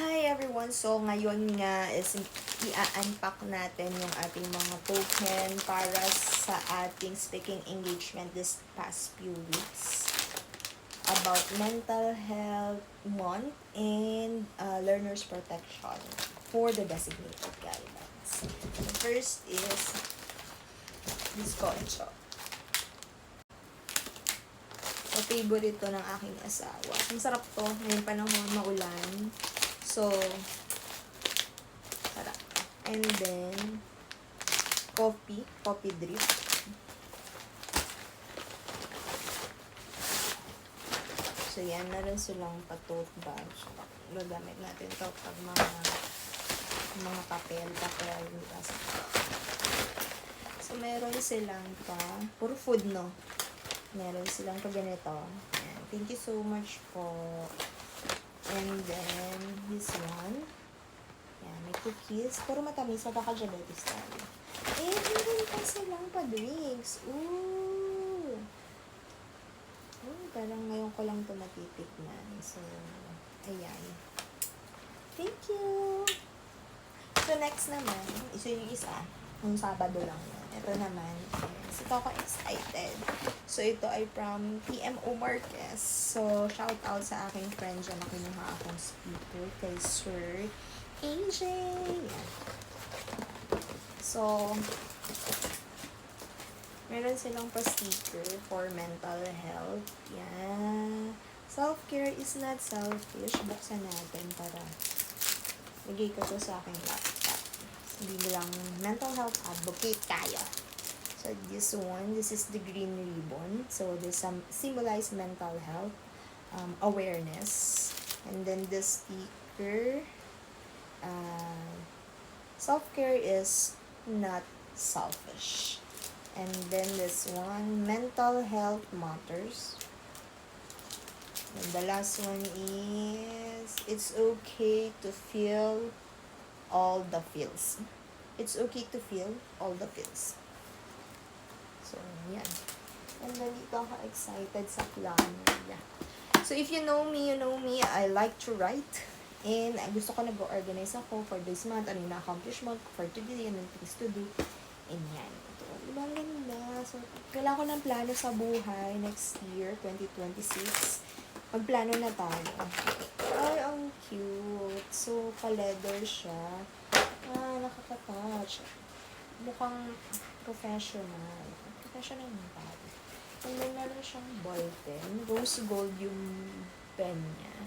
Hi everyone! So ngayon nga is i-unpack natin yung ating mga token para sa ating speaking engagement this past few weeks about mental health month and learners protection for the designated guidelines. The first is this concho. So, favorite to ng aking asawa. Ang sarap to. Ngayon panahon, maulan. So, sarap. And then, coffee drip. So, yan. Meron silang pa-tote bag. So, gagamit natin to pag mga papel. So, meron silang pa, puro food, no? Meron silang pa ganito. Ayan. Thank you so much po. And then, this one. Ayan, may cookies. Puro matamis. Magkaka-diabetes tayo. And meron pa silang pa-drinks. Ooh! Parang ngayon ko lang ito natitikman. So, ayan. Thank you! So, next naman, yung isa. Yung Sabado lang yun. Ito naman is, ito ako excited. So, ito ay from PMO Marquez. So, shout out sa aking friend dyan na kinuha akong speaker kay Sir AJ. Yan. So, meron silang pa-sticker for mental health. Yan. Self-care is not selfish. Buksan natin para lagay ko to sa aking laptop. Hindi lang mental health advocate tayo. So, this one, this is the green ribbon. So, this symbolize mental health awareness. And then the sticker, self-care is not selfish. And then this one, mental health matters. And the last one is, it's okay to feel all the feels. It's okay to feel all the feels. So, yan. And then, dito ako excited sa planner. Yeah. So, if you know me, I like to write. And gusto ko nag-organize ako for this month. Ano yung na-accomplish mo for today, and things to do. And yan. Ito, diba ang ganda? So, kailangan ko ng plano sa buhay next year, 2026. Magplano na tayo. Ay, ang cute. So, pa-leather siya. Nakaka-touch. Mukhang professional. Professional mo tayo. And then, meron siyang ball pen. Rose gold yung pen niya.